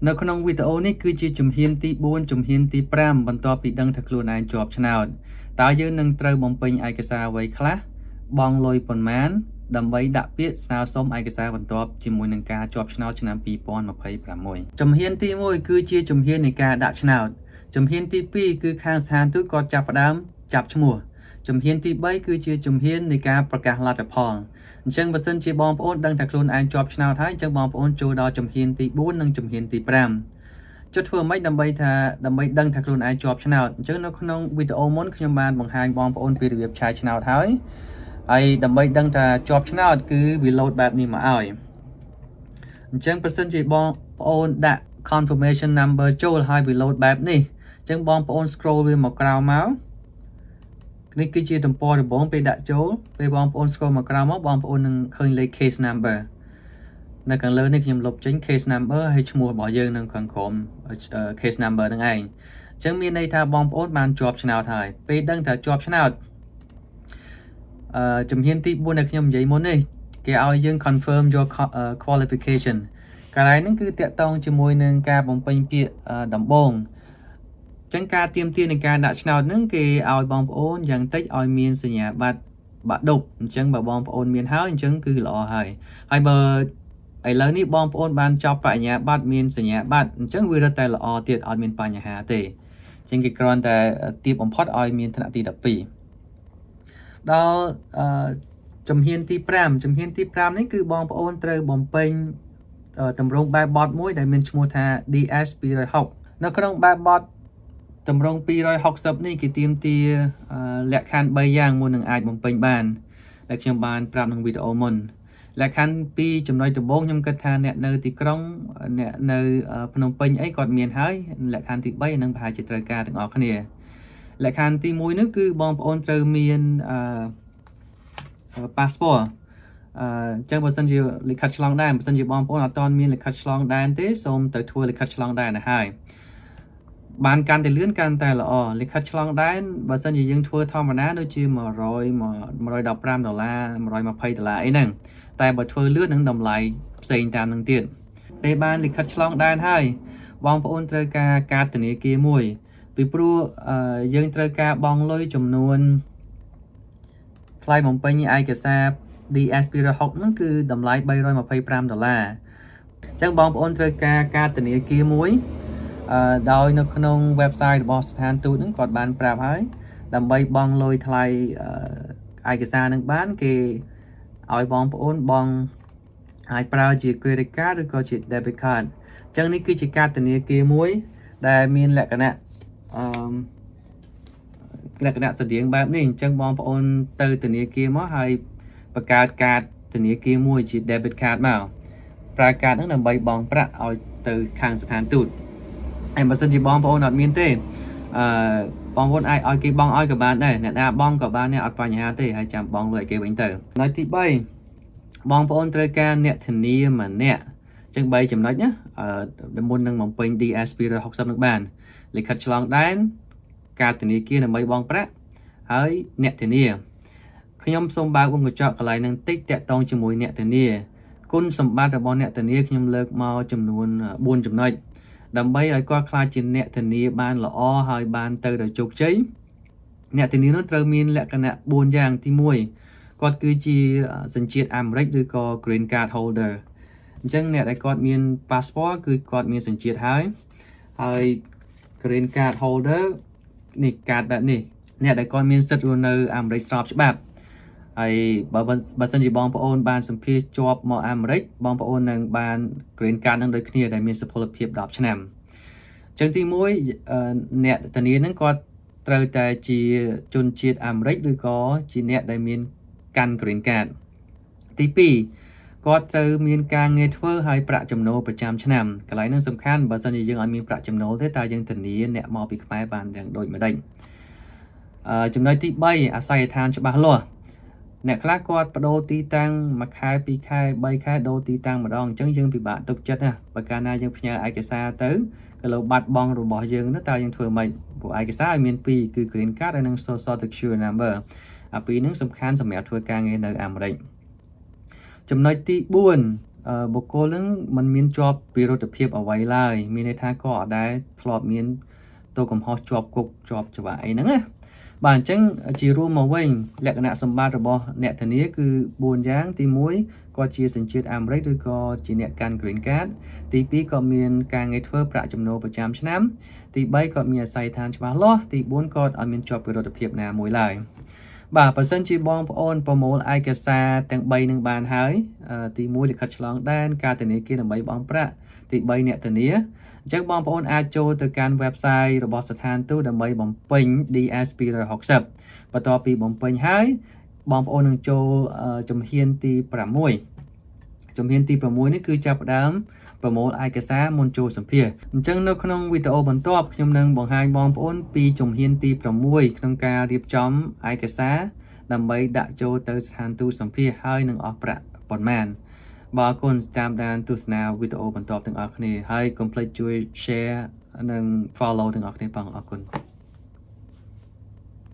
នៅក្នុងវីដេអូនេះគឺជាជំហានទី4ជំហានទី5បន្ទាប់ពីដឹងថាខ្លួនឯងជាប់ឆ្នោតតើយើងនឹងត្រូវបំពេញឯកសារអ្វីខ្លះបង់លុយប៉ុន្មានដើម្បីដាក់ពាក្យស្នើសុំឯកសារបន្ទាប់ជាមួយនឹងការជាប់ឆ្នោតឆ្នាំ2026ជំហានទី1គឺជាជំហាននៃការដាក់ឆ្នោតជំហានទី2គឺខាងស្ថានទូតគាត់ចាប់ផ្ដើមចាប់ឈ្មោះជំហានទី3គឺជាជំហាននៃការប្រកាសលទ្ធផលអញ្ចឹងបើសិនជាបងប្អូនដឹងថាខ្លួនឯងជាប់ឆ្នោតហើយអញ្ចឹងបងប្អូនចូលដល់ជំហានទី4និងជំហានទី5ចុចធ្វើម៉េចដើម្បីដឹងថាខ្លួនឯងជាប់ឆ្នោតអញ្ចឹងនៅក្នុងវីដេអូមុនខ្ញុំបានបង្ហាញបងប្អូនពីរបៀបឆាយឆ្នោតហើយដើម្បីដឹងថាជាប់ឆ្នោតគឺវា load បែបនេះមកឲ្យអញ្ចឹងបើសិនជាបងប្អូនដាក់ confirmation number ចូលហើយវា load បែបនេះអញ្ចឹងបងប្អូន scroll វាមកក្រោមមកនេះគឺជាទំព័រដំបូងពេលដាក់ចូលពេលបងប្អូន scroll មកក្រោមមកបងប្អូននឹងឃើញលេខ case number នៅខាងលើនេះខ្ញុំលុបចេញ case number ហើយឈ្មោះរបស់យើងនៅខាងក្រោម case number ហ្នឹងឯងអញ្ចឹងមានន័យថាបងប្អូនបានជាប់ឆ្នោតហើយពេលដឹងថាជាប់ឆ្នោតជំហានទី4ដែលខ្ញុំនិយាយមុននេះគេឲ្យយើង confirm your qualification កន្លែងហ្នឹងគឺតាក់ទងជាមួយនឹងការបំពេញពាក្យដំបូងអញ្ចឹងការទៀមទានៃការដាក់ឆ្នោតហ្នឹងគេឲ្យបងប្អូនយ៉ាងតិចឲ្យមានសញ្ញាបត្របាក់ឌុបអញ្ចឹងបើបងប្អូនមានហើយអញ្ចឹងគឺល្អហើយបើឥឡូវនេះបងប្អូនបានចប់បញ្ញាបត្រមានសញ្ញាបត្រអញ្ចឹងវារត់តែល្អទៀតអត់មានបញ្ហាទេអញ្ចឹងគេគ្រាន់តែទៀបបំផុតឲ្យមានថ្នាក់ទី12ដល់ជំហានទី5ជំហានទី5នេះគឺបងប្អូនត្រូវបំពេញតម្រងបែបបទមួយដែលមានឈ្មោះថា DS 260នៅក្នុងបែបបទតម្រង260នេះគេទាមទារលក្ខខណ្ឌ3យ៉ាងមុននឹងអាចបំពេញបានដែលខ្ញុំបានប្រាប់ក្នុងវីដេអូមុនលក្ខខណ្ឌ2ចំណុចដំបូងខ្ញុំគិតថាអ្នកនៅទីក្រុងអ្នកនៅភ្នំពេញអីគាត់មានហើយលក្ខខណ្ឌទី3នឹងប្រហែលជាត្រូវការទាំងអស់គ្នាលក្ខខណ្ឌទី1នោះគឺបងប្អូនត្រូវមានpassport អញ្ចឹងបើសិនជាលិខិតឆ្លងដែនបើសិនជាបងប្អូនអត់ទាន់មានលិខិតឆ្លងដែនទេសូមទៅធ្វើលិខិតឆ្លងដែនទៅហើយបានកាន់តែលឿនកាន់តែល្អលិខិតឆ្លងដែនបើសិនជាយើងធ្វើធម្មតាដូចជា$115 $120អីហ្នឹងតែបើធ្វើលឿននឹងតម្លៃផ្សេងតាមនឹងទៀតពេលបានលិខិតឆ្លងដែនហើយបងប្អូនត្រូវការកាតធនាគារមួយពីព្រោះយើងត្រូវការបង់លុយចំនួនថ្លៃបំពេញឯកសារ DS 260ហ្នឹងគឺតម្លៃ$325អញ្ចឹងបងប្អូនត្រូវការកាតធនាគារមួយដោយនៅក្នុង website របស់ស្ថានទូតហ្នឹងគាត់បានប្រាប់ហើយដើម្បីបង់លុយថ្លៃឯកសារនឹងបានគេឲ្យបងប្អូនបង់អាចប្រើជា credit card ឬក៏ជា debit card អញ្ចឹងនេះគឺជាកាតធនាគារមួយដែលមានលក្ខណៈស្តៀងបែបនេះអញ្ចឹងបងប្អូនទៅធនាគារមកហើយបង្កើតកាតធនាគារមួយជា debit card មកប្រើកាតហ្នឹងដើម្បីបង់ប្រាក់ឲ្យទៅខាងស្ថានទូតហើយបើសិនជាបងប្អូនអត់មានទេបងប្អូនអាចឲ្យគេបង់ឲ្យក៏បានដែរអ្នកណាបង់ក៏បានដែរអត់បញ្ហាទេហើយចាំបង់លុយឲ្យគេវិញទៅចំណុចទី3បងប្អូនត្រូវការអ្នកធានាម្នាក់អញ្ចឹង3ចំណុចណាមុននឹងបំពេញ DS 260នឹងបានលិខិតឆ្លងដែនការធនាគារដើម្បីបង់ប្រាក់ហើយអ្នកធានាខ្ញុំសូមបើកវងកញ្ចក់កន្លែងនឹងតិចតាក់ទងជាមួយអ្នកធានាគុណសម្បត្តិរបស់អ្នកធានាខ្ញុំលើកមកចំនួន4ចំណុចដើម្បីឲ្យគាត់ខ្លាចជាអ្នកធានាបានល្អហើយបានទៅដល់ជោគជ័យអ្នកធានានោះត្រូវមានលក្ខណៈ4យ៉ាងទី1គាត់គឺជាសញ្ជាតិអាមេរិកឬក៏ Green Card Holder អញ្ចឹងអ្នកដែលគាត់មាន passport គឺគាត់មានសញ្ជាតិហើយ Green Card Holder នេះកាតបែបនេះអ្នកដែលគាត់មានសិទ្ធិរស់នៅអាមេរិកស្របច្បាប់ហើយបើសិនជាបងប្អូនបានសម្ភាសជាប់មកអាមេរិកបងប្អូននឹងបាន Green Card នឹងដូចគ្នាដែលមានសុពលភាព10ឆ្នាំអញ្ចឹងទី1អ្នកធានានឹងគាត់ត្រូវតែជាជនជាតិអាមេរិកឬក៏ជាអ្នកដែលមានកាន់ Green Card ទី2គាត់ត្រូវមានការងារធ្វើហើយប្រាក់ចំណូលប្រចាំឆ្នាំកន្លែងហ្នឹងសំខាន់បើសិនជាយើងអត់មានប្រាក់ចំណូលទេតើយើងធានាអ្នកមកពីខ្មែរបានយ៉ាងដូចម្ដេចចំណុចទី3អាស័យដ្ឋានច្បាស់លាស់អ្នកខ្លះគាត់បដូរទីតាំង1ខែ2ខែ3ខែដូរទីតាំងម្ដងអញ្ចឹងយើងពិបាកទុកចិត្តណាបើកាលណាយើងផ្ញើឯកសារទៅក៏លើបាត់បង់របស់យើងទៅតើយើងធ្វើម៉េចព្រោះឯកសារឲ្យមាន2គឺ Green Card ហើយនិង Social Security Number អាពីរហ្នឹងសំខាន់សម្រាប់ធ្វើការងារនៅអាមេរិកចំណុចទី4 បុគ្គលនឹងมันមានជាប់ពីរដ្ឋភាពអ្វីឡើយមានន័យថាក៏អត់ដែរធ្លាប់មានទោសកំហុសជាប់គុកជាប់ច្បាប់អីហ្នឹងណាបាទអញ្ចឹងជារួមមកវិញលក្ខណៈសម្បត្តិរបស់អ្នកធានាគឺ4យ៉ាងទី1គាត់ជាសញ្ជាតិអាមេរិកឬក៏ជាអ្នកកាន់ Green Card ទី2គាត់មានការងារធ្វើប្រាក់ចំណូលប្រចាំឆ្នាំទី3គាត់មានអាស័យដ្ឋានច្បាស់លាស់ទី4គាត់អត់មានជាប់ពីរដ្ឋភាពណាមួយឡើយបាទបើសិនជាបងប្អូនប្រមូលឯកសារទាំង3នឹងបានហើយទី1លិខិតឆ្លងដែនការធានាគារដើម្បីបង់ប្រាក់ទី3អ្នកធានាអញ្ចឹងបងប្អូនអាចចូលទៅកាន់ website របស់ស្ថានទូតដើម្បីបំពេញ DS 260បន្ទាប់ពីបំពេញហើយបងប្អូននឹងចូលជំហានទី6ជំហានទី6នេះគឺចាប់ផ្ដើមប្រមូលឯកសារមុនចូលសម្ភាសអញ្ចឹងនៅក្នុងវីដេអូបន្ទាប់ខ្ញុំនឹងបង្ហាញបងប្អូនពីជំហានទី6ក្នុងការរៀបចំឯកសារដើម្បីដាក់ចូលទៅស្ថានទូតសម្ភាសហើយនឹងអស់ប្រាក់ប៉ុន្មានបាទអរគុណតាមដានទស្សនាវីដេអូបន្ទាប់ទាំងអស់គ្នាហើយកុំភ្លេចជួយ share និង follow ទាំងអស់គ្នាផងអរគុណ